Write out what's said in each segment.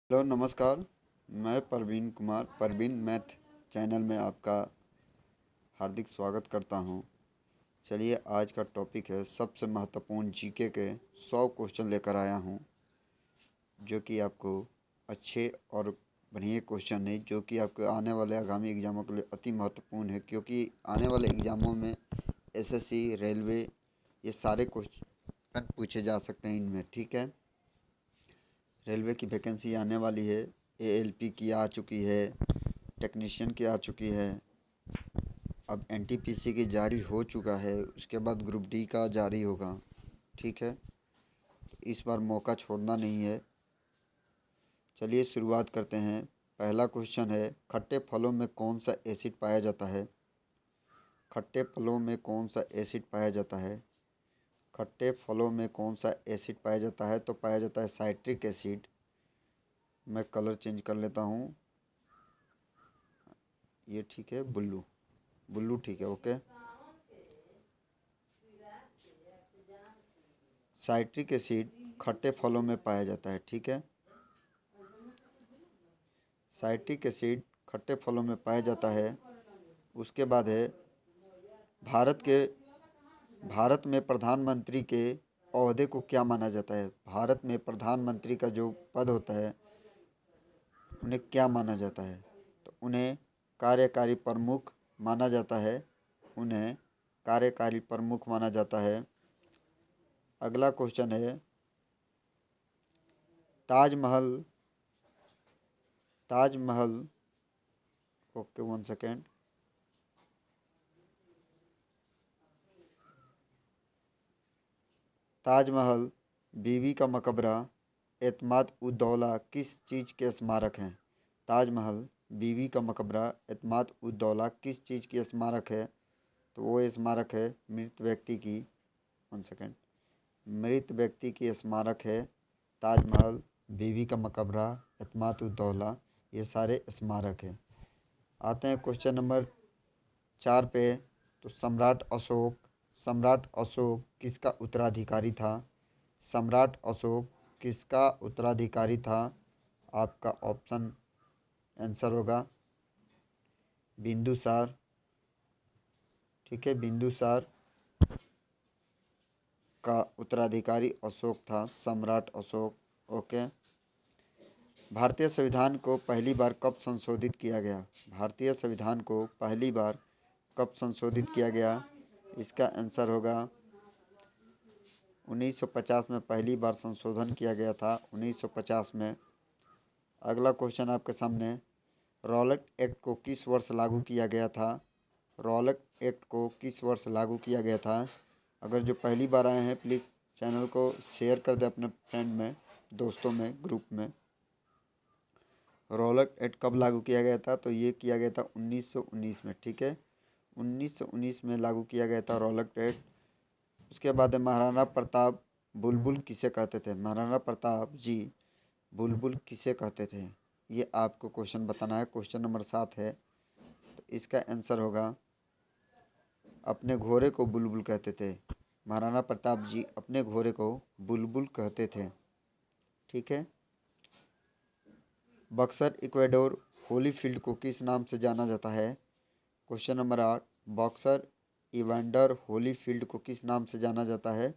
Hello नमस्कार। मैं Parveen Kumar Parveen math channel में आपका हार्दिक स्वागत करता हूं। चलिए आज का टॉपिक है सबसे महत्वपूर्ण जीके के 100 क्वेश्चन लेकर आया हूं, जो कि आपको अच्छे और बढ़िया क्वेश्चन है, जो कि आपके आने वाले आगामी एग्ज़ामों के लिए अति महत्वपूर्ण है, क्योंकि आने वाले एग्ज़ामों में एसएससी, रेलवे, ये सारे क्वेश्चन पूछे जा सकते हैं इनमें। ठीक है, रेलवे की वैकेंसी आने वाली है, एएलपी की आ चुकी है, टेक्नीशियन की आ चुकी है, अब एनटीपीसी की जारी हो चुका है, उसके बाद ग्रुप डी का जारी होगा। ठीक है, इस बार मौका छोड़ना नहीं है। चलिए शुरुआत करते हैं। पहला क्वेश्चन है, खट्टे फलों में कौन सा एसिड पाया जाता है? खट्टे फलों में कौन सा एसिड पाया जाता है? खट्टे फलों में कौन सा एसिड पाया जाता है? तो पाया जाता है साइट्रिक एसिड। मैं कलर चेंज कर लेता हूँ, ये ठीक है, ब्लू। ब्लू ठीक है, ओके। साइट्रिक एसिड खट्टे फलों में पाया जाता है। ठीक है, साइट्रिक एसिड खट्टे फलों में पाया जाता है। उसके बाद है, भारत के भारत में प्रधानमंत्री के ओहदे को क्या माना जाता है? भारत में प्रधानमंत्री का जो पद होता है उन्हें क्या माना जाता है? तो उन्हें कार्यकारी प्रमुख माना जाता है। उन्हें कार्यकारी प्रमुख माना जाता है। अगला क्वेश्चन है, Taj Mahal Taj Mahal okay, one second. Taj Mahal, बीवी का मकबरा, एतमाद उद दौला किस चीज़ के स्मारक हैं? ताजमहल, बीवी का मकबरा, एतमाद उद दौला किस चीज़ की स्मारक है? तो वो स्मारक है मृत व्यक्ति की, वन सेकेंड, मृत व्यक्ति की स्मारक है ताजमहल, बीवी का मकबरा, एतमाद उद दौला, ये सारे स्मारक हैं। आते हैं क्वेश्चन नंबर 4 पे। तो सम्राट अशोक किसका उत्तराधिकारी था? सम्राट अशोक किसका उत्तराधिकारी था? आपका ऑप्शन आंसर होगा बिंदुसार। ठीक है, बिंदुसार का उत्तराधिकारी अशोक था, सम्राट अशोक। ओके। भारतीय संविधान को पहली बार कब संशोधित किया गया? भारतीय संविधान को पहली बार कब संशोधित किया गया? इसका आंसर होगा 1950 में पहली बार संशोधन किया गया था, 1950 में। अगला क्वेश्चन आपके सामने, रॉलेट एक्ट को किस वर्ष लागू किया गया था? रॉलेट एक्ट को किस वर्ष लागू किया गया था? अगर जो पहली बार आए हैं प्लीज़ चैनल को शेयर कर दें अपने फ्रेंड में, दोस्तों में, ग्रुप में। रॉलेट एक्ट कब लागू किया गया था? तो ये किया गया था 1919 में। ठीक है, 1919 में लागू किया गया था रॉलेट एक्ट। उसके बाद है, महाराणा प्रताप बुलबुल किसे कहते थे? महाराणा प्रताप जी बुलबुल किसे कहते थे? ये आपको क्वेश्चन बताना है। क्वेश्चन नंबर 7 है, तो इसका आंसर होगा अपने घोड़े को बुलबुल कहते थे। महाराणा प्रताप जी अपने घोड़े को बुलबुल कहते थे। ठीक है, बक्सर इक्वेडोर होलीफील्ड को किस नाम से जाना जाता है? Question number 8, boxer Evander Holyfield को किस नाम से जाना जाता है?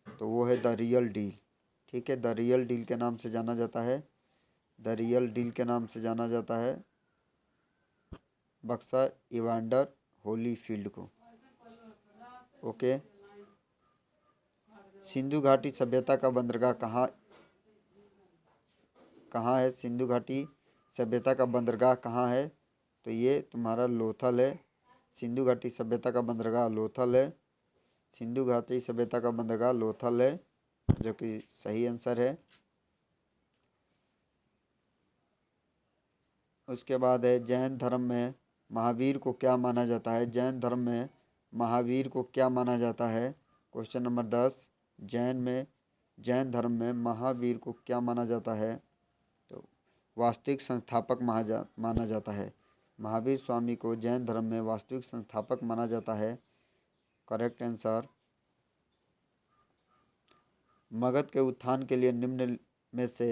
तो वो है द रियल डील। ठीक है, द रियल डील के नाम से जाना जाता है। द रियल डील के नाम से जाना जाता है बक्सर इवैंडर होलीफील्ड को। ओके। सिंधु घाटी सभ्यता का बंदरगाह कहाँ कहाँ है? सिंधु घाटी सभ्यता का बंदरगाह कहाँ है? तो ये तुम्हारा लोथल है। सिंधु घाटी सभ्यता का बंदरगाह लोथल है। सिंधु घाटी सभ्यता का बंदरगाह लोथल है, जो कि सही आंसर है। उसके बाद है, जैन धर्म में महावीर को क्या माना जाता है? जैन धर्म में महावीर को क्या माना जाता है? क्वेश्चन नंबर 10, जैन धर्म में महावीर को क्या माना जाता है? तो वास्तविक संस्थापक माना जाता है। महावीर स्वामी को जैन धर्म में वास्तविक संस्थापक माना जाता है। Correct answer. मगध के उत्थान के लिए निम्न में से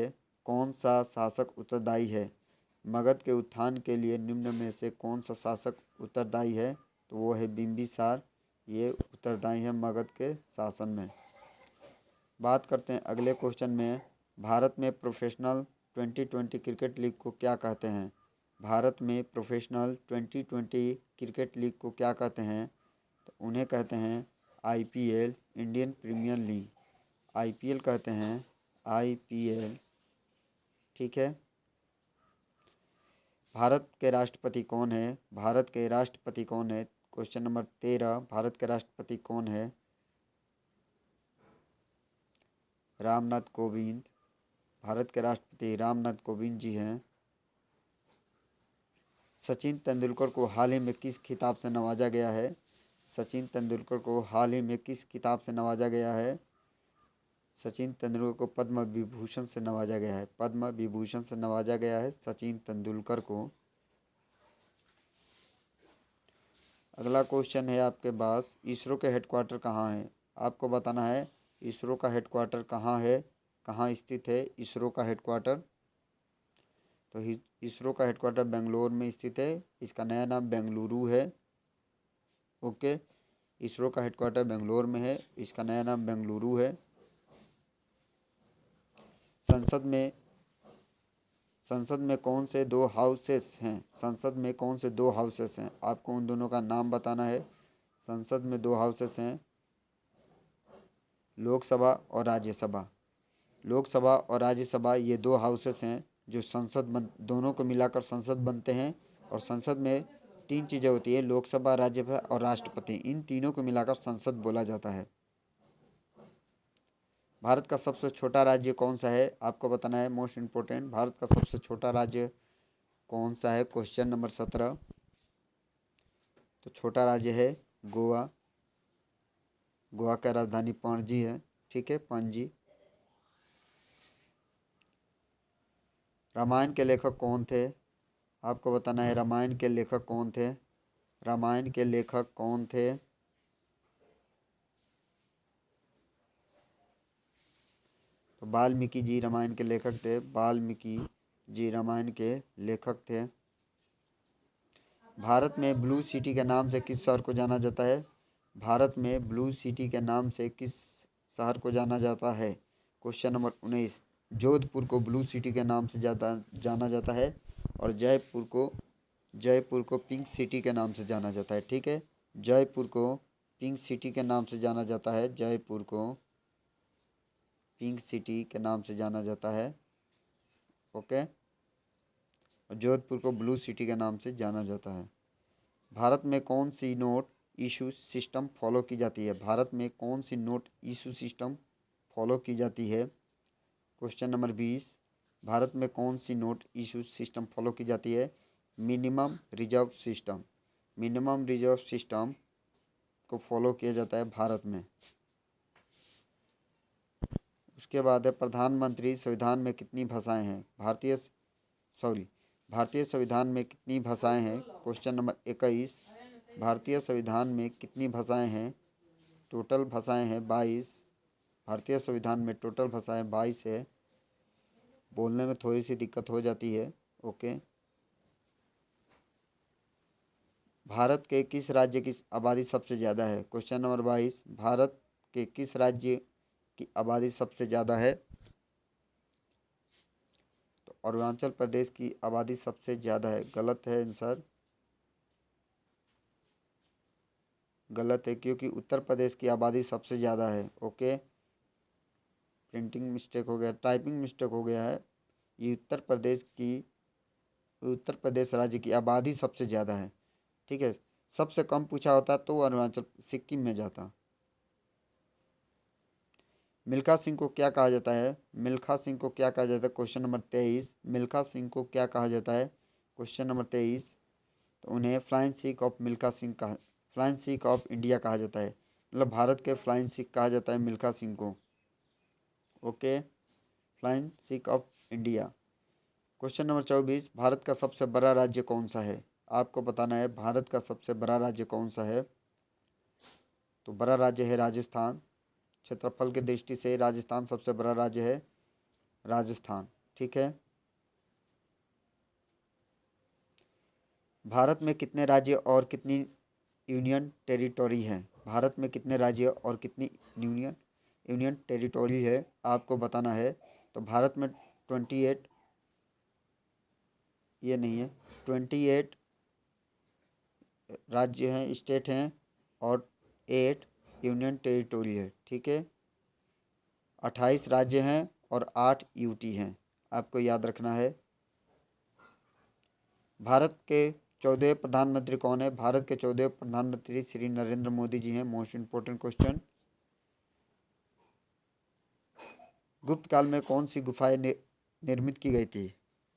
कौन सा शासक उत्तरदायी है? मगध के उत्थान के लिए निम्न में से कौन सा शासक उत्तरदायी है? तो वो है बिंबिसार, ये उत्तरदायी है मगध के शासन में। बात करते हैं अगले क्वेश्चन में, भारत में प्रोफेशनल 2020 क्रिकेट लीग को क्या कहते हैं? भारत में प्रोफेशनल 2020 क्रिकेट लीग को क्या कहते हैं? तो उन्हें कहते हैं IPL, Indian Premier League. IPL कहते हैं, आईपीएल, ठीक है। भारत के राष्ट्रपति कौन है? भारत के राष्ट्रपति कौन है? क्वेश्चन नंबर 13, भारत के राष्ट्रपति कौन है? रामनाथ कोविंद। भारत के राष्ट्रपति रामनाथ कोविंद जी हैं। सचिन तेंदुलकर को हाल ही में किस खिताब से नवाजा गया है? सचिन तेंदुलकर को हाल ही में किस खिताब से नवाजा गया है? सचिन तेंदुलकर को पद्म विभूषण से नवाजा गया है। पद्म विभूषण से नवाजा गया है सचिन तेंदुलकर को। अगला क्वेश्चन है आपके पास, इसरो के हेडक्वार्टर कहाँ है? आपको बताना है इसरो का हेडक्वार्टर कहाँ है, कहाँ स्थित है इसरो का हेडक्वार्टर। तो इसरो का हेडक्वार्टर बेंगलोर में स्थित है, इसका नया नाम बेंगलुरु है। ओके, इसरो का हेडक्वार्टर बेंगलोर में है, इसका नया नाम बेंगलुरु है। संसद में कौन से दो हाउसेस हैं? संसद में कौन से दो हाउसेस हैं? आपको उन दोनों का नाम बताना है। संसद में दो हाउसेस हैं, लोकसभा और राज्यसभा। लोकसभा और राज्यसभा ये दो हाउसेस हैं जो दोनों को मिलाकर संसद बनते हैं। और संसद में तीन चीज़ें होती है, लोकसभा, राज्यसभा और राष्ट्रपति। इन तीनों को मिलाकर संसद बोला जाता है। भारत का सबसे छोटा राज्य कौन सा है? आपको बताना है, मोस्ट इम्पोर्टेंट, भारत का सबसे छोटा राज्य कौन सा है? Question number 17। तो छोटा राज्य है गोवा। गोवा का राजधानी पणजी है, ठीक है, पणजी। रामायण के लेखक कौन थे? आपको बताना है रामायण के लेखक कौन थे? रामायण के लेखक कौन थे? तो वाल्मीकि जी रामायण के लेखक थे। वाल्मीकि जी रामायण के लेखक थे। भारत में ब्लू सिटी के नाम से किस शहर को जाना जाता है? भारत में ब्लू सिटी के नाम से किस शहर को जाना जाता है? Question number 19। जोधपुर को ब्लू सिटी के नाम से जाना जाता है और जयपुर को पिंक सिटी के नाम से जाना जाता है, ठीक है। जयपुर को पिंक सिटी के नाम से जाना जाता है। जयपुर को पिंक सिटी के नाम से जाना जाता है, ओके। और जोधपुर को ब्लू सिटी के नाम से जाना जाता है। भारत में कौन सी नोट इशू सिस्टम फॉलो की जाती है? भारत में कौन सी नोट इशू सिस्टम फॉलो की जाती है? Question number 20। भारत में कौन सी नोट इशू सिस्टम फॉलो की जाती है? Minimum reserve system. Minimum reserve system को फॉलो किया जाता है भारत में। उसके बाद है, प्रधानमंत्री संविधान में कितनी भाषाएं हैं? भारतीय संविधान में कितनी भाषाएं हैं? Question number 21। भारतीय संविधान में कितनी भाषाएं हैं? टोटल भाषाएं हैं 22। भारतीय संविधान में टोटल भाषाएं 22 है। बोलने में थोड़ी सी दिक्कत हो जाती है, ओके। भारत के किस राज्य की आबादी सबसे ज़्यादा है? Question number 22। भारत के किस राज्य की आबादी सबसे ज़्यादा है? तो अरुणाचल प्रदेश की आबादी सबसे ज़्यादा है। गलत है आंसर, गलत है, क्योंकि उत्तर प्रदेश की आबादी सबसे ज़्यादा है, ओके। प्रिंटिंग मिस्टेक हो गया, टाइपिंग मिस्टेक हो गया है। ये उत्तर प्रदेश राज्य की आबादी सबसे ज़्यादा है, ठीक है। सबसे कम पूछा होता तो अरुणाचल सिक्किम में जाता। मिल्खा सिंह को क्या कहा जाता है? मिल्खा सिंह को क्या कहा जाता है? Question number 23। मिल्खा सिंह को क्या कहा जाता है? Question number 23। तो उन्हें फ्लाइंग सिख ऑफ मिल्खा सिंह कहा, फ्लाइंग सिख ऑफ इंडिया कहा जाता है। मतलब भारत के फ्लाइंग सिख कहा जाता है मिल्खा सिंह को, okay. Flying Sikh of India. Question number 24। Bharat का सबसे बड़ा राज्य कौन सा है? आपको बताना है भारत का सबसे बड़ा राज्य कौन सा है। तो बड़ा राज्य है राजस्थान। क्षेत्रफल की दृष्टि से राजस्थान सबसे बड़ा राज्य है, राजस्थान, ठीक है। भारत में कितने राज्य और कितनी यूनियन टेरिटोरी है? भारत में कितने राज्य और कितनी यूनियन यूनियन टेरिटोरी है आपको बताना है। तो भारत में 28, ये नहीं है, 28 राज्य हैं, स्टेट हैं, और 8 यूनियन टेरिटोरी है। ठीक है, 28 राज्य हैं और 8 यूटी हैं, आपको याद रखना है। भारत के 14वें प्रधानमंत्री कौन है? भारत के 14वें प्रधानमंत्री श्री नरेंद्र मोदी जी हैं। Most important question. गुप्त काल में कौन सी गुफाएं निर्मित की गई थी?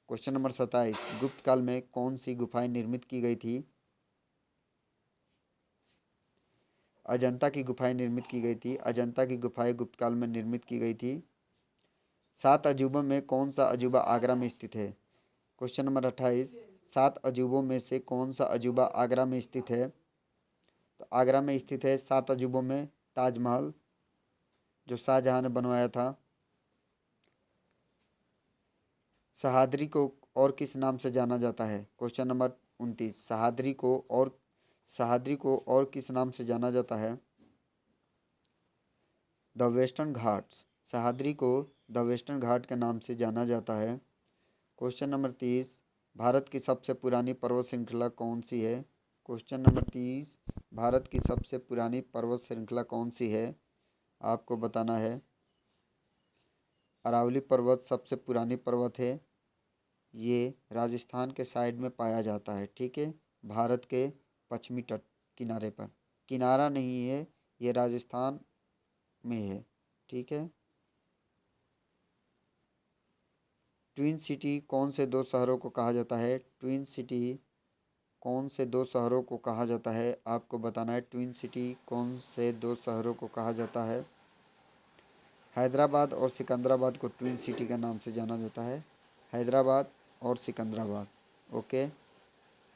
क्वेश्चन नंबर 27, गुप्त काल में कौन सी गुफाएं निर्मित की गई थी? अजंता की गुफाएं निर्मित की गई थी। अजंता की गुफाएं गुप्त काल में निर्मित की गई थी। 7 अजूबों में कौन सा अजूबा आगरा में स्थित है? क्वेश्चन नंबर 28, 7 अजूबों में से कौन सा अजूबा आगरा में स्थित है? तो आगरा में स्थित है 7 अजूबों में ताजमहल, जो शाहजहां ने बनवाया था। सहादरी को और किस नाम से जाना जाता है? क्वेश्चन नंबर 29, सहादरी को और किस नाम से जाना जाता है? The western Ghats. सहादरी को द वेस्टर्न घाट के नाम से जाना जाता है। क्वेश्चन नंबर 30, भारत की सबसे पुरानी पर्वत श्रृंखला कौन सी है? क्वेश्चन नंबर 30, भारत की सबसे पुरानी पर्वत श्रृंखला कौन सी है? आपको बताना है। अरावली पर्वत सबसे पुरानी पर्वत है। ये राजस्थान के साइड में पाया जाता है। ठीक है, भारत के पश्चिमी तट किनारे पर, किनारा नहीं है, ये राजस्थान में है। ठीक है। ट्विन सिटी कौन से दो शहरों को कहा जाता है? ट्विन सिटी कौन से दो शहरों को कहा जाता है? आपको बताना है। ट्विन सिटी कौन से दो शहरों को कहा जाता है? हैदराबाद और सिकंदराबाद को ट्विन सिटी के नाम से जाना जाता है। हैदराबाद और सिकंदराबाद। ओके,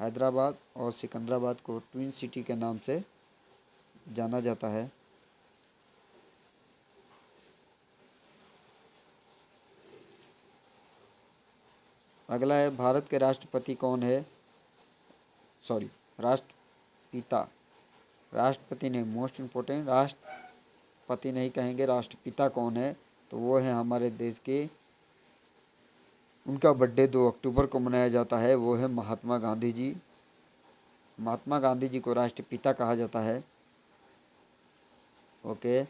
हैदराबाद और सिकंदराबाद को ट्विन सिटी के नाम से जाना जाता है। अगला है, भारत के राष्ट्रपति कौन है? सॉरी, राष्ट्रपिता। राष्ट्रपति ने, मोस्ट इम्पोर्टेंट, राष्ट्रपति नहीं कहेंगे, राष्ट्रपिता कौन है? तो वो है हमारे देश के, उनका बर्थडे 2 अक्टूबर को मनाया जाता है, वो है महात्मा गांधी जी। महात्मा गांधी जी को राष्ट्रपिता कहा जाता है। ओके,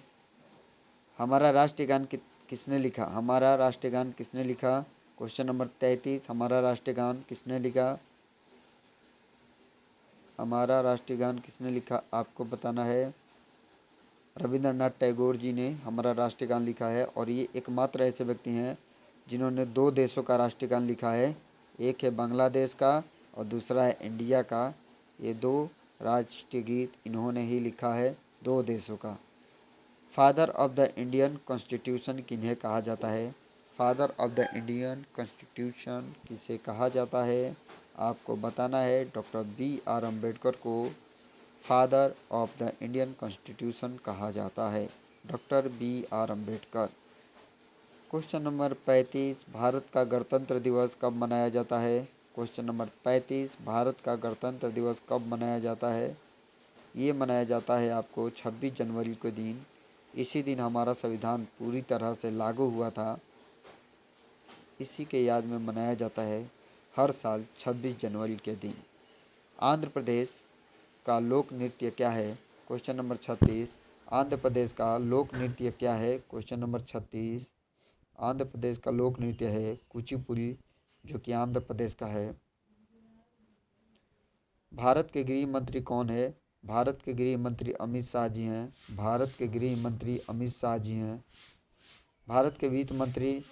हमारा राष्ट्रीय गान किसने लिखा? हमारा राष्ट्रीय गान किसने लिखा? क्वेश्चन नंबर 33, हमारा राष्ट्रीय गान किसने लिखा? हमारा राष्ट्रीय गान किसने लिखा? आपको बताना है। रविंद्रनाथ टैगोर जी ने हमारा राष्ट्रीय गान लिखा है, और ये एकमात्र ऐसे व्यक्ति हैं जिन्होंने 2 देशों का राष्ट्रीय गान लिखा है। एक है बांग्लादेश का और दूसरा है इंडिया का। ये 2 राष्ट्रीय गीत इन्होंने ही लिखा है, 2 देशों का। Father of the Indian constitution किन्हें कहा जाता है? Father of the Indian constitution किसे कहा जाता है? आपको बताना है। Doctor B.R. अम्बेडकर को father of the Indian constitution कहा जाता है। Doctor B.R. Ambedkar. Question number 35, Bharat का गणतंत्र दिवस कब मनाया जाता है? क्वेश्चन नंबर 35, भारत का गणतंत्र दिवस कब मनाया जाता है? ये मनाया जाता है आपको 26 जनवरी के दिन। इसी दिन हमारा संविधान पूरी तरह से लागू हुआ था। इसी के याद में मनाया जाता है हर साल 26 जनवरी के दिन। आंध्र प्रदेश का लोक नृत्य क्या है? क्वेश्चन नंबर 36, आंध्र प्रदेश का लोक नृत्य क्या है? क्वेश्चन नंबर 36, आंध्र प्रदेश का लोक नृत्य है कुचिपुड़ी, जो कि आंध्र प्रदेश का है। भारत के गृह मंत्री कौन है? भारत के गृह मंत्री अमित शाह जी हैं। भारत के गृह मंत्री अमित शाह जी हैं। भारत के वित्त मंत्री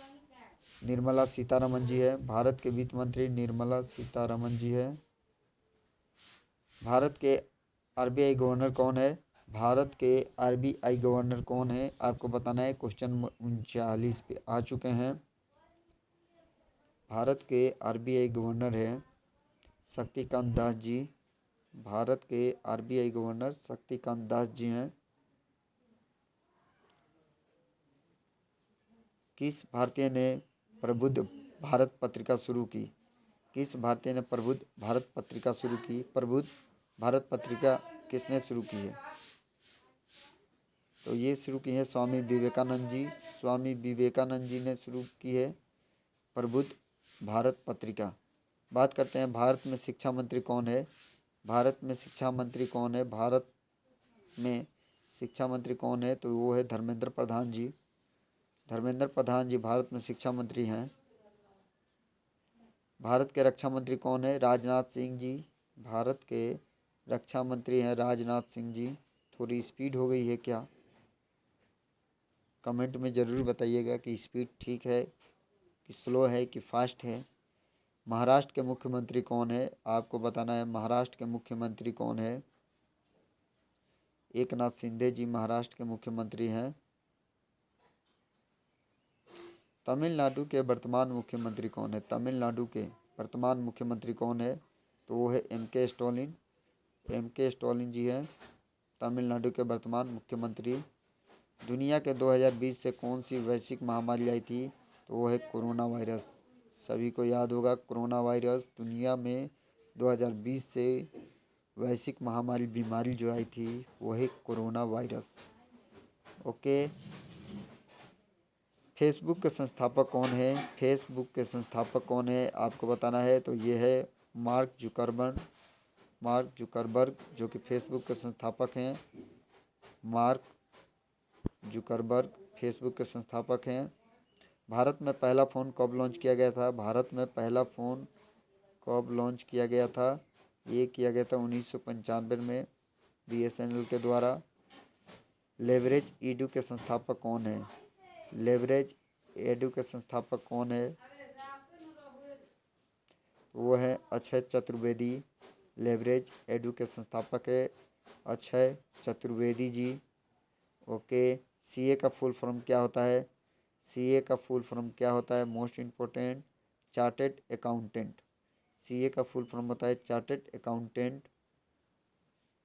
निर्मला सीतारमन जी है। भारत के वित्त मंत्री निर्मला सीतारमन जी है। भारत के RBI गवर्नर कौन है? भारत के RBI गवर्नर कौन है? आपको बताना है। क्वेश्चन 39 पे आ चुके हैं। भारत के RBI गवर्नर हैं शक्तिकांत दास जी। भारत के RBI गवर्नर शक्तिकांत दास जी हैं। किस भारतीय ने प्रबुद्ध भारत पत्रिका शुरू की? किस भारतीय ने प्रबुद्ध भारत पत्रिका शुरू की? प्रबुद्ध भारत पत्रिका किसने शुरू की है? तो ये शुरू की है स्वामी विवेकानंद जी। स्वामी विवेकानंद जी ने शुरू की है प्रबुद्ध भारत पत्रिका। बात करते हैं भारत में शिक्षा मंत्री कौन है? भारत में शिक्षा मंत्री कौन है? भारत में शिक्षा मंत्री कौन है? तो वो है धर्मेंद्र प्रधान जी। धर्मेंद्र प्रधान जी भारत में शिक्षा मंत्री हैं। भारत के रक्षा मंत्री कौन है? राजनाथ सिंह जी। भारत के रक्षा मंत्री हैं राजनाथ सिंह जी। थोड़ी स्पीड हो गई है क्या? कमेंट में ज़रूर बताइएगा कि स्पीड ठीक है कि स्लो है कि फास्ट है। महाराष्ट्र के मुख्यमंत्री कौन है? आपको बताना है महाराष्ट्र के मुख्यमंत्री कौन है। एकनाथ शिंदे जी महाराष्ट्र के मुख्यमंत्री हैं। तमिलनाडु के वर्तमान मुख्यमंत्री कौन है? तमिलनाडु के वर्तमान मुख्यमंत्री कौन है? तो वो है एम.के. स्टालिन। एम.के. स्टालिन जी हैं तमिलनाडु के वर्तमान मुख्यमंत्री। दुनिया के 2020 से कौन सी वैश्विक महामारी आई थी? तो वो है कोरोना वायरस। सभी को याद होगा कोरोना वायरस। दुनिया में 2020 से वैश्विक महामारी बीमारी जो आई थी वो है कोरोना वायरस। ओके। फेसबुक के संस्थापक कौन है? फेसबुक के संस्थापक कौन है आपको बताना है। तो ये है मार्क जुकरबर्ग। मार्क जुकरबर्ग जो कि फेसबुक के संस्थापक हैं। मार्क जुकरबर्ग फेसबुक के संस्थापक हैं। भारत में पहला फ़ोन कब लॉन्च किया गया था? भारत में पहला फ़ोन कब लॉन्च किया गया था? ये किया गया था 1995 में BSNL के द्वारा। लेवरेज एडू के संस्थापक कौन है? लेवरेज एडू के संस्थापक कौन है? वो है अक्षय चतुर्वेदी। लेवरेज एडू के संस्थापक है अक्षय चतुर्वेदी जी। ओके। CA का फुल फॉर्म क्या होता है? CA का फुल फॉर्म क्या होता है? Most important chartered accountant. CA का फुल फॉर्म होता है चार्टेड अकाउंटेंट।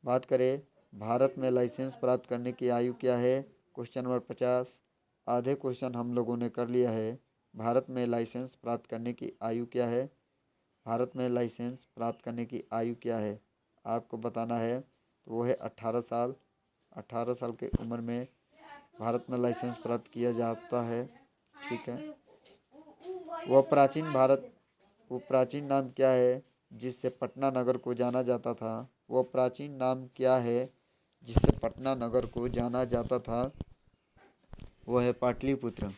बात करें भारत में लाइसेंस प्राप्त करने की आयु क्या है? Question number 50। आधे क्वेश्चन हम लोगों ने कर लिया है। भारत में लाइसेंस प्राप्त करने की आयु क्या है? भारत में लाइसेंस प्राप्त करने की आयु क्या है आपको बताना है। तो वो है 18 साल। 18 साल की उम्र में भारत में लाइसेंस प्राप्त किया जाता है। ठीक है। वह प्राचीन नाम क्या है जिससे पटना नगर को जाना जाता था? वह प्राचीन नाम क्या है जिससे पटना नगर को जाना जाता था? वह है पाटलिपुत्र।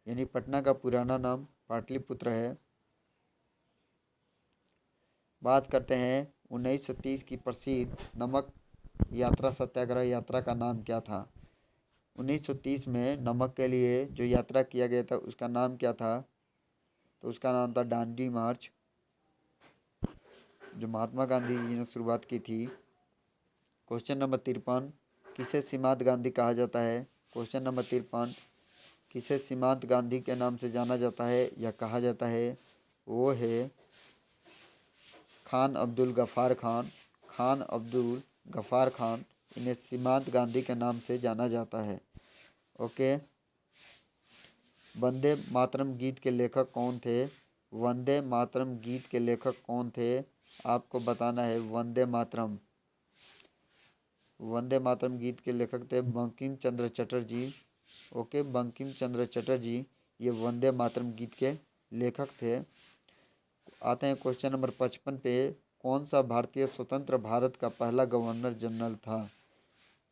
यानी पटना का पुराना नाम पाटलिपुत्र है। बात करते हैं 1930 की प्रसिद्ध नमक यात्रा सत्याग्रह यात्रा का नाम क्या था? 1930 में नमक के लिए जो यात्रा किया गया था उसका नाम क्या था? तो उसका नाम था दांडी मार्च, जो महात्मा गांधी जी ने शुरुआत की थी। Question number 53। किसे सीमांत गांधी कहा जाता है? Question number 53। किसे सीमांत गांधी के नाम से जाना जाता है या कहा जाता है? वो है खान अब्दुल गफ़ार खान। खान अब्दुल गफ़ार खान। इन्हें सीमांत गांधी के नाम से जाना जाता है। ओके। वंदे मातरम गीत के लेखक कौन थे? वंदे मातरम गीत के लेखक कौन थे आपको बताना है। वंदे मातरम गीत के लेखक थे बंकिम चंद्र चटर्जी। ओके। बंकिम चंद्र चटर्जी ये वंदे मातरम गीत के लेखक थे। आते हैं क्वेश्चन नंबर 55 पे। कौन सा भारतीय स्वतंत्र भारत का पहला गवर्नर जनरल था?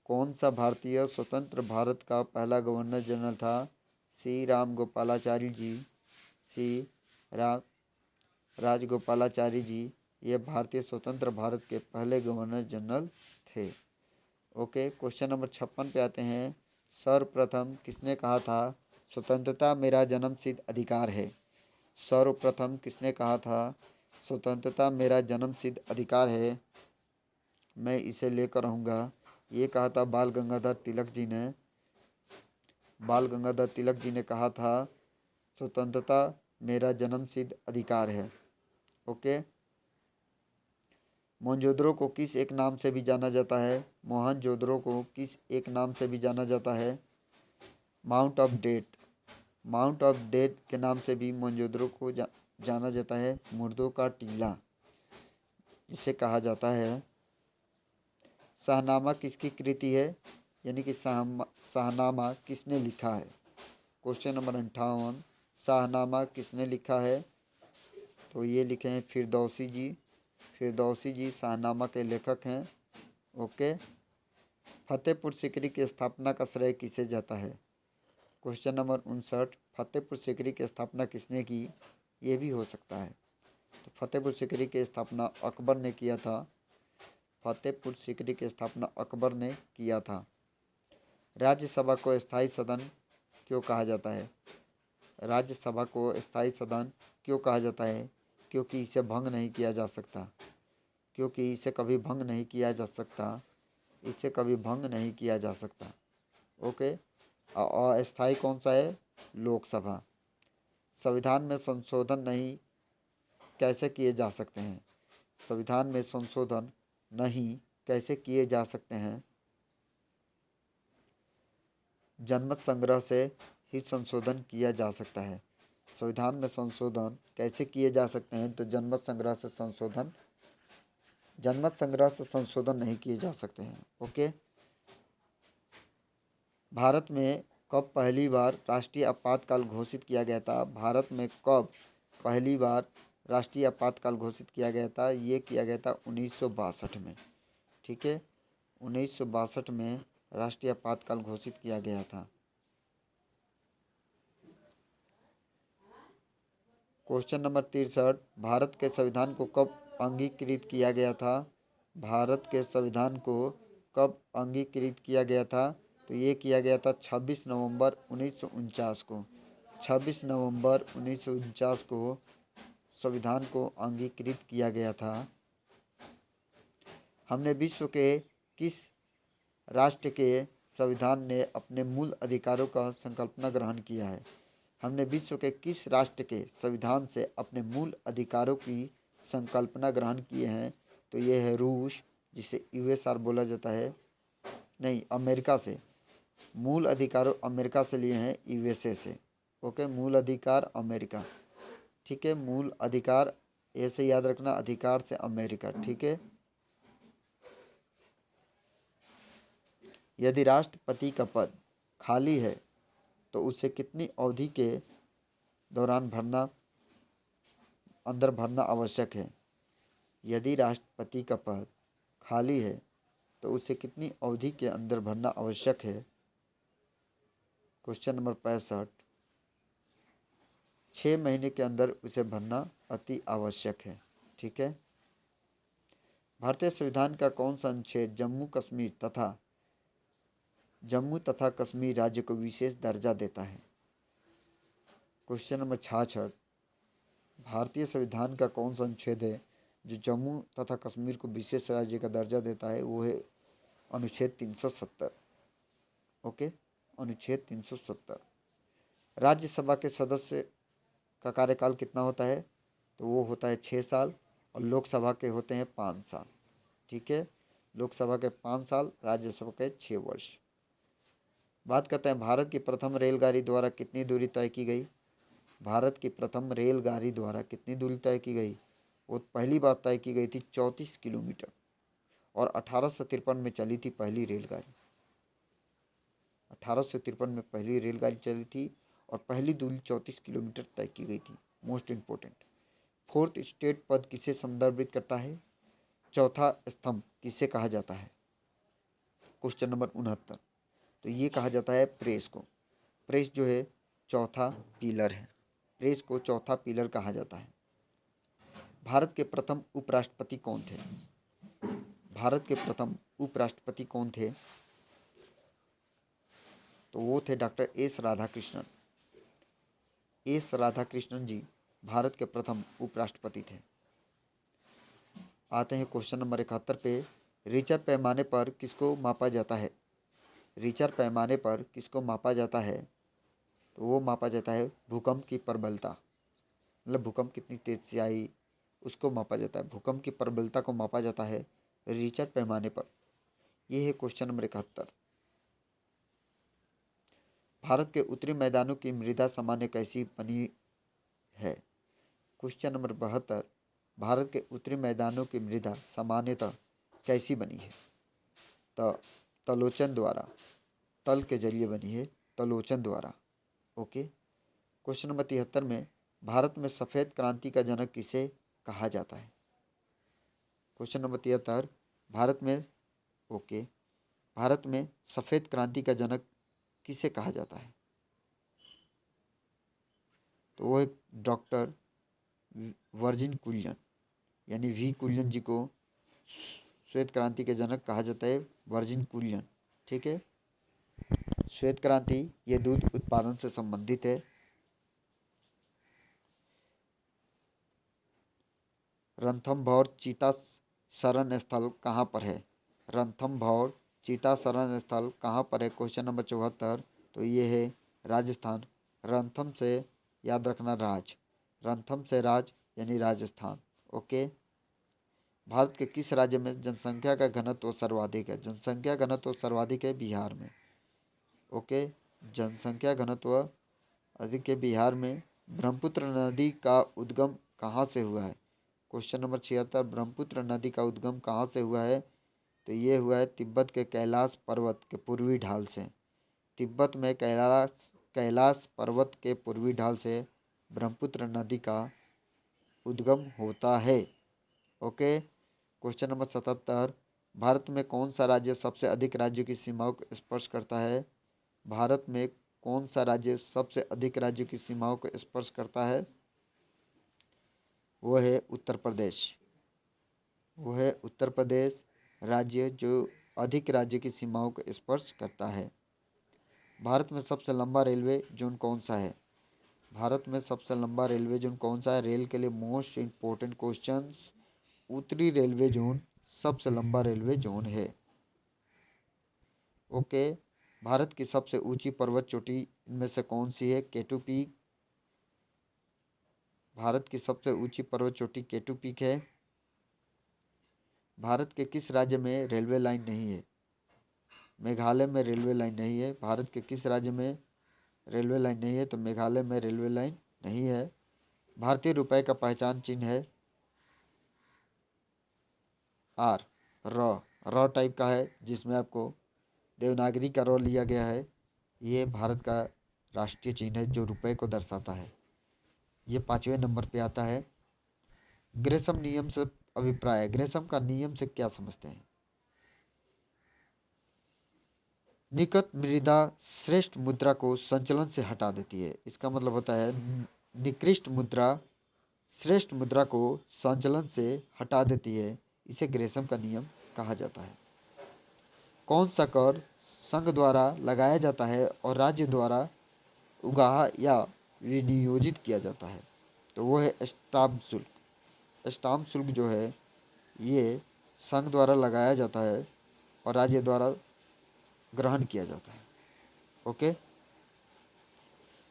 कौन सा भारतीय स्वतंत्र भारत का पहला गवर्नर जनरल था? सी राजगोपालाचारी जी। सी राजगोपालाचारी जी ये भारतीय स्वतंत्र भारत के पहले गवर्नर जनरल थे। ओके। क्वेश्चन नंबर 56 पे आते हैं। सर्वप्रथम किसने कहा था स्वतंत्रता मेरा जन्मसिद्ध अधिकार है? सर्वप्रथम किसने कहा था स्वतंत्रता मेरा जन्मसिद्ध अधिकार है, मैं इसे लेकर रहूँगा? ये कहा था बाल गंगाधर तिलक जी ने। बाल गंगाधर तिलक जी ने कहा था स्वतंत्रता मेरा जन्मसिद्ध अधिकार है। ओके। मोहनजोदड़ो को किस एक नाम से भी जाना जाता है? मोहनजोदड़ो को किस एक नाम से भी जाना जाता है? Mound of dead. Mound of dead के नाम से भी मोहनजोदड़ो को जाना जाता है। मुर्दों का टीला जिसे कहा जाता है। शाहनामा किसकी कृति है, यानी कि शाहनामा किसने लिखा है। क्वेश्चन नंबर 58, शाहनामा किसने लिखा है, तो ये लिखे हैं फिरदौसी जी। फिरदौसी जी शाहनामा के लेखक हैं। ओके। फतेहपुर सीकरी की स्थापना का श्रेय किसे जाता है। क्वेश्चन नंबर 59, फतेहपुर सीकरी की स्थापना किसने की, ये भी हो सकता है। तो फतेहपुर सीकरी की स्थापना अकबर ने किया था। फतेहपुर सीकरी की स्थापना अकबर ने किया था। राज्यसभा को स्थायी सदन क्यों कहा जाता है। राज्यसभा को स्थायी सदन क्यों कहा जाता है, क्योंकि इसे भंग नहीं किया जा सकता। क्योंकि इसे कभी भंग नहीं किया जा सकता। इसे कभी भंग नहीं किया जा सकता। ओके। अस्थायी कौन सा है, लोकसभा। संविधान में संशोधन नहीं कैसे किए जा सकते हैं। संविधान में संशोधन नहीं कैसे किए जा सकते हैं। जनमत संग्रह से ही संशोधन किया जा सकता है। संविधान में संशोधन कैसे किए जा सकते हैं, तो जनमत संग्रह से संशोधन नहीं किए जा सकते हैं। ओके। भारत में कब पहली बार राष्ट्रीय आपातकाल घोषित किया गया था। भारत में कब पहली बार राष्ट्रीय आपातकाल घोषित किया गया था, ये किया गया था 1962 में। ठीक है, 1962 में राष्ट्रीय आपातकाल घोषित किया गया था। क्वेश्चन नंबर 63, भारत के संविधान को कब अंगीकृत किया गया था। भारत के संविधान को कब अंगीकृत किया गया था, तो ये किया गया था 26 नवंबर 1949 को। 26 नवंबर 1949 को संविधान को अंगीकृत किया गया था। हमने विश्व के किस राष्ट्र के संविधान ने अपने मूल अधिकारों का संकल्पना ग्रहण किया है। हमने विश्व के किस राष्ट्र के संविधान से अपने मूल अधिकारों की संकल्पना ग्रहण किए हैं, तो ये है रूस, जिसे यूएसआर बोला जाता है। नहीं, अमेरिका से। मूल अधिकारों अमेरिका से लिए हैं, यूएसए से। ओके, मूल अधिकार अमेरिका। ठीक है, मूल अधिकार ऐसे याद रखना, अधिकार से अमेरिका। ठीक है। यदि राष्ट्रपति का पद खाली है तो उसे कितनी अवधि के दौरान अंदर भरना आवश्यक है। यदि राष्ट्रपति का पद खाली है तो उसे कितनी अवधि के अंदर भरना आवश्यक है। क्वेश्चन नंबर 65, 6 महीने के अंदर उसे भरना अति आवश्यक है। ठीक है। भारतीय संविधान का कौन सा अनुच्छेद जम्मू तथा कश्मीर राज्य को विशेष दर्जा देता है। क्वेश्चन नंबर 66, भारतीय संविधान का कौन सा अनुच्छेद है जो जम्मू तथा कश्मीर को विशेष राज्य का दर्जा देता है, वो है अनुच्छेद 370। ओके, अनुच्छेद 370। राज्यसभा के सदस्य का कार्यकाल कितना होता है, तो वो होता है 6 साल, और लोकसभा के होते हैं 5 साल। ठीक है, लोकसभा के 5 साल, राज्यसभा के 6 वर्ष। बात करते हैं भारत की प्रथम रेलगाड़ी द्वारा कितनी दूरी तय की गई। भारत की प्रथम रेलगाड़ी द्वारा कितनी दूरी तय की गई, वो पहली बार तय की गई थी 34 किलोमीटर, और 1853 में चली थी पहली रेलगाड़ी। 1853 में पहली रेलगाड़ी चली थी और पहली दूरी 34 किलोमीटर तय की गई थी। Most important. फोर्थ स्टेट पद किसे संदर्भित करता है। चौथा स्तंभ किसे कहा जाता है। क्वेश्चन नंबर 69, तो ये कहा जाता है प्रेस को। प्रेस जो है चौथा पिलर है। प्रेस को चौथा पिलर कहा जाता है। भारत के प्रथम उपराष्ट्रपति कौन थे। भारत के प्रथम उपराष्ट्रपति कौन थे, तो वो थे doctor S Radhakrishnan. S Radhakrishnan ji Bharat के प्रथम उपराष्ट्रपति थे। आते हैं क्वेश्चन नंबर 71 पे। रिचर पैमाने पर किसको मापा जाता है। रिचर पैमाने पर किसको मापा जाता है, तो वो मापा जाता है भूकंप की प्रबलता, मतलब भूकंप कितनी तेज से आई उसको मापा जाता है। भूकंप की प्रबलता को मापा जाता है रिचर पैमाने पर। ये है क्वेश्चन नंबर 71। भारत के उत्तरी मैदानों की मृदा सामान्य कैसी बनी है? क्वेश्चन नंबर 72, भारत के उत्तरी मैदानों की मृदा सामान्यतः कैसी बनी है? तो तलोचन द्वारा, तल के जरिए बनी है, तलोचन द्वारा। ओके। क्वेश्चन नंबर 73 में भारत में सफ़ेद क्रांति का जनक किसे कहा जाता है? क्वेश्चन नंबर 73, भारत में, ओके, भारत में सफ़ेद क्रांति का जनक किसे कहा जाता है? तो वो एक डॉक्टर वर्जिन कुरियन, यानी वी कुरियन जी को श्वेत क्रांति के जनक कहा जाता है, वर्जिन कुरियन। ठीक है। श्वेत क्रांति ये दूध उत्पादन से संबंधित है। रणथंभौर चीता शरण स्थल कहाँ पर है? रणथंभौर चीता शरण स्थल कहाँ पर है? क्वेश्चन नंबर 74, तो ये है राजस्थान। रणथम से याद रखना राज, रणथम से राज यानी राजस्थान। ओके। भारत के किस राज्य में जनसंख्या का घनत्व सर्वाधिक है? जनसंख्या घनत्व सर्वाधिक है बिहार में। ओके। जनसंख्या घनत्व अधिक है बिहार में। ब्रह्मपुत्र नदी का उद्गम कहाँ से हुआ है? क्वेश्चन नंबर 76, ब्रह्मपुत्र नदी का उद्गम कहाँ से हुआ है? तो ये हुआ है तिब्बत के कैलाश पर्वत के पूर्वी ढाल से। तिब्बत में कैलाश पर्वत के पूर्वी ढाल से ब्रह्मपुत्र नदी का उद्गम होता है। ओके। क्वेश्चन नंबर 77, भारत में कौन सा राज्य सबसे अधिक राज्यों की सीमाओं को स्पर्श करता है? भारत में कौन सा राज्य सबसे अधिक राज्यों की सीमाओं को स्पर्श करता है? वो है उत्तर प्रदेश। वो है उत्तर प्रदेश राज्य जो अधिक राज्य की सीमाओं को स्पर्श करता है। भारत में सबसे लंबा रेलवे जोन कौन सा है? भारत में सबसे लंबा रेलवे जोन कौन सा है? रेल के लिए मोस्ट इम्पोर्टेंट क्वेश्चंस। उत्तरी रेलवे जोन सबसे लंबा रेलवे जोन है। ओके। भारत की सबसे ऊंची पर्वत चोटी इनमें से कौन सी है? केटू पीक। भारत की सबसे ऊंची पर्वत चोटी केटू पीक है। भारत के किस राज्य में रेलवे लाइन नहीं है? मेघालय में रेलवे लाइन नहीं है। भारत के किस राज्य में रेलवे लाइन नहीं है? तो मेघालय में रेलवे लाइन नहीं है। भारतीय रुपए का पहचान चिन्ह है आर, र टाइप का है, जिसमें आपको देवनागरी का र लिया गया है। ये भारत का राष्ट्रीय चिन्ह है जो रुपए को दर्शाता है। ये 5वें नंबर पे आता है। ग्रेसम नियम से अभिप्राय, ग्रेसम का नियम से क्या समझते हैं? निकट मृदा श्रेष्ठ मुद्रा को संचलन से हटा देती है। इसका मतलब होता है निकृष्ट मुद्रा श्रेष्ठ मुद्रा को संचलन से हटा देती है। इसे ग्रेसम का नियम कहा जाता है। कौन सा कर संघ द्वारा लगाया जाता है और राज्य द्वारा उगाहा या विनियोजित किया जाता है? तो वो है स्टाम्प शुल्क। स्टाम्प शुल्क जो है ये संघ द्वारा लगाया जाता है और राज्य द्वारा ग्रहण किया जाता है। ओके।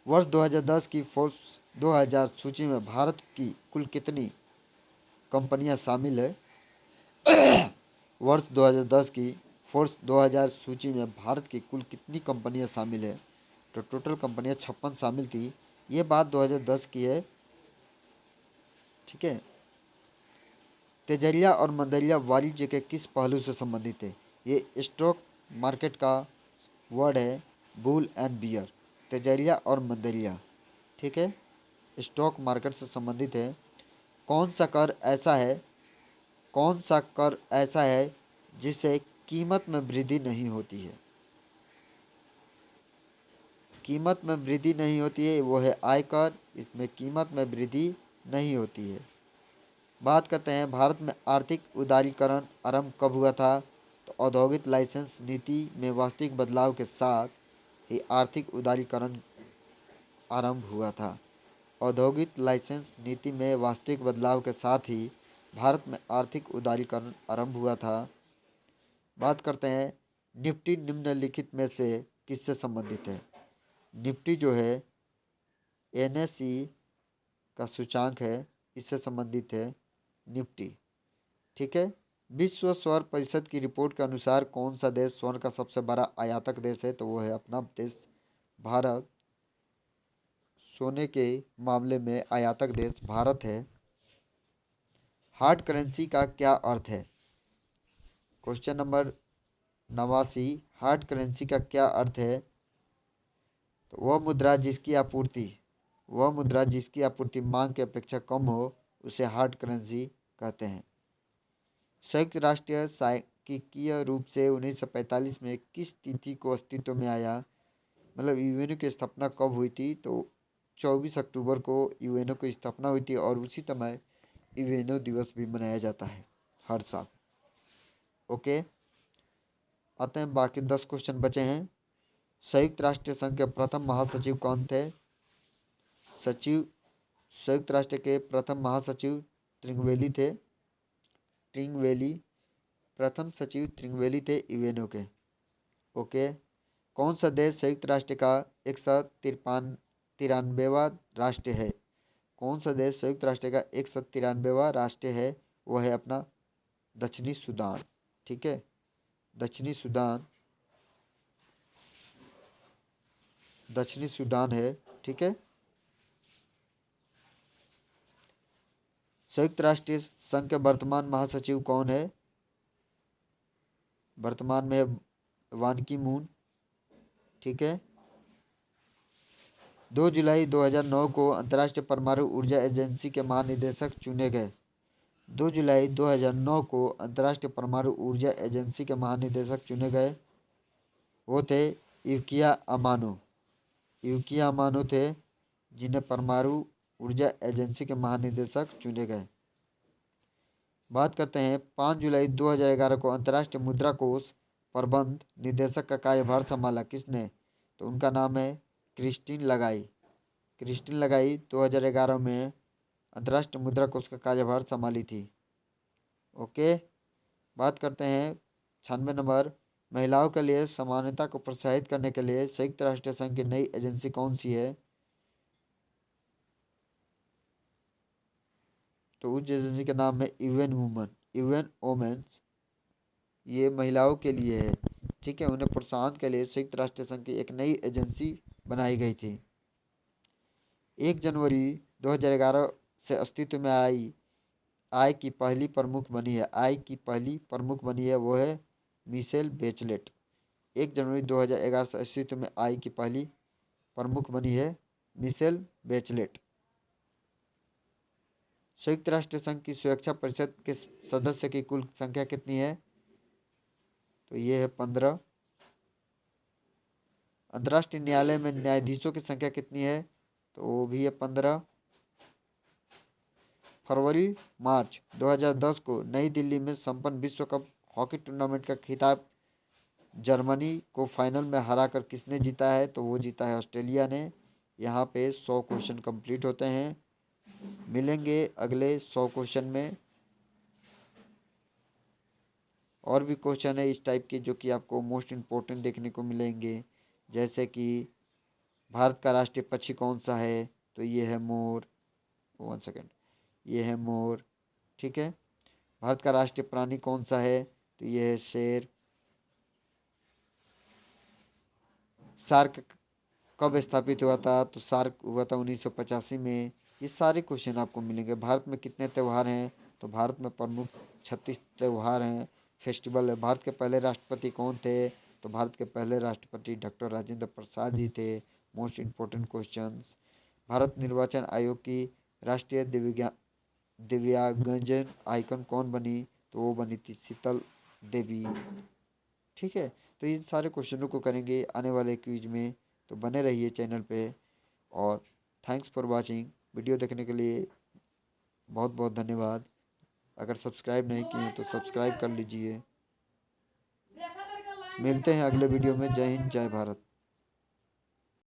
वर्ष 2010 की फोर्ब्स 2000 सूची में भारत की कुल कितनी कंपनियां शामिल है? वर्ष 2010 की फोर्ब्स 2000 सूची में भारत की कुल कितनी कंपनियां शामिल है? तो टोटल कंपनियां 56 शामिल थी। ये बात 2010 की है। ठीक है। तेजरिया और मंदरिया वाणिज्य के किस पहलू से संबंधित है? ये स्टॉक मार्केट का वर्ड है, बुल एंड बियर। तेजरिया और मंदरिया, ठीक है, स्टॉक मार्केट से संबंधित है। कौन सा कर ऐसा है, कौन सा कर ऐसा है जिससे कीमत में वृद्धि नहीं होती है? कीमत में वृद्धि नहीं होती है, वो है आयकर। इसमें कीमत में वृद्धि नहीं होती है। बात करते हैं भारत में आर्थिक उदारीकरण आरंभ कब हुआ था? तो औद्योगिक लाइसेंस नीति में वास्तविक बदलाव के साथ ही आर्थिक उदारीकरण आरंभ हुआ था। औद्योगिक लाइसेंस नीति में वास्तविक बदलाव के साथ ही भारत में आर्थिक उदारीकरण आरंभ हुआ था। बात करते हैं निफ्टी निम्नलिखित में से किससे संबंधित है? निफ्टी जो है एनएसई का सूचांक है, इससे संबंधित है निफ्टी। ठीक है। विश्व स्वर्ण परिषद की रिपोर्ट के अनुसार कौन सा देश स्वर्ण का सबसे बड़ा आयातक देश है? तो वो है अपना देश भारत सोने के मामले में आयातक देश भारत है। हार्ड करेंसी का क्या अर्थ है? क्वेश्चन नंबर 89, हार्ड करेंसी का क्या अर्थ है? तो वह मुद्रा जिसकी आपूर्ति मांग की अपेक्षा कम हो उसे हार्ड करेंसी कहते हैं। संयुक्त राष्ट्र सांख्यिकीय रूप से 1945 में किस तिथि को अस्तित्व में आया? मतलब यूएनओ की स्थापना कब हुई थी? तो 24 अक्टूबर को यूएनओ की स्थापना हुई थी और उसी समय यूएनओ दिवस भी मनाया जाता है हर साल। ओके, आते हैं बाकी 10 क्वेश्चन बचे हैं। संयुक्त राष्ट्र संघ के प्रथम महासचिव कौन थे? संयुक्त राष्ट्र के प्रथम महासचिव ट्रिंगवेली थे। प्रथम सचिव ट्रिंगवेली थे यूएनओ के। ओके, कौन सा देश संयुक्त राष्ट्र का 193वां राष्ट्र है? कौन सा देश संयुक्त राष्ट्र का 193वां राष्ट्र है? वो है अपना दक्षिणी सूडान। ठीक है, दक्षिणी सूडान है। ठीक है, संयुक्त राष्ट्र संघ के वर्तमान महासचिव कौन है? वर्तमान में है वान की मून। ठीक है, 2 जुलाई 2009 को अंतर्राष्ट्रीय परमाणु ऊर्जा एजेंसी के महानिदेशक चुने गए। 2 जुलाई 2009 को अंतर्राष्ट्रीय परमाणु ऊर्जा एजेंसी के महानिदेशक चुने गए। वो थे यूकिया अमानो थे जिन्हें परमाणु ऊर्जा एजेंसी के महानिदेशक चुने गए। बात करते हैं 5 जुलाई 2011 को अंतर्राष्ट्रीय मुद्रा कोष प्रबंध निदेशक का कार्यभार संभाला किसने? तो उनका नाम है क्रिस्टीन लगाई। 2011 में अंतर्राष्ट्रीय मुद्रा कोष का कार्यभार संभाली थी। ओके, बात करते हैं 96 नंबर, महिलाओं के लिए समानता को प्रोत्साहित करने के लिए संयुक्त राष्ट्र संघ की नई एजेंसी कौन सी है? तो उस एजेंसी का नाम है यूएन वुमेन्स। ये महिलाओं के लिए है। ठीक है, उन्हें प्रोत्साहन के लिए संयुक्त राष्ट्र संघ की एक नई एजेंसी बनाई गई थी। 1 जनवरी 2011 से अस्तित्व में आय की पहली प्रमुख बनी है वो है मिशेल बेचलेट। 1 जनवरी 2011 से अस्तित्व में आय की पहली प्रमुख बनी है मिशेल बेचलेट। संयुक्त राष्ट्र संघ की सुरक्षा परिषद के सदस्य की कुल संख्या कितनी है? तो ये है 15। अंतर्राष्ट्रीय न्यायालय में न्यायाधीशों की संख्या कितनी है? तो वो भी है 15। फरवरी मार्च 2010 को नई दिल्ली में संपन्न विश्व कप हॉकी टूर्नामेंट का खिताब जर्मनी को फाइनल में हराकर किसने जीता है? तो वो जीता है ऑस्ट्रेलिया ने। यहाँ पे 100 क्वेश्चन कंप्लीट होते हैं। मिलेंगे अगले 100 क्वेश्चन में। और भी क्वेश्चन है इस टाइप के जो कि आपको मोस्ट इम्पोर्टेंट देखने को मिलेंगे, जैसे कि भारत का राष्ट्रीय पक्षी कौन सा है? तो ये है मोर। 1 सेकेंड, ये है मोर। ठीक है, भारत का राष्ट्रीय प्राणी कौन सा है? तो ये है शेर। सार्क कब स्थापित हुआ था? तो सार्क हुआ था 1985 में। ये सारे क्वेश्चन आपको मिलेंगे। भारत में कितने त्यौहार हैं? तो भारत में प्रमुख 36 त्यौहार हैं, फेस्टिवल है। भारत के पहले राष्ट्रपति कौन थे? तो भारत के पहले राष्ट्रपति डॉक्टर राजेंद्र प्रसाद जी थे। Most important questions. भारत निर्वाचन आयोग की राष्ट्रीय दिव्यांगजन आइकन कौन बनी? तो वो बनी थी शीतल देवी। ठीक है, तो इन सारे क्वेश्चनों को करेंगे आने वाले क्विज में। तो बने रहिए चैनल पे और थैंक्स फॉर वाचिंग। वीडियो देखने के लिए बहुत बहुत धन्यवाद। अगर सब्सक्राइब नहीं किए तो सब्सक्राइब कर लीजिए। मिलते हैं अगले वीडियो में। जय हिंद, जय भारत।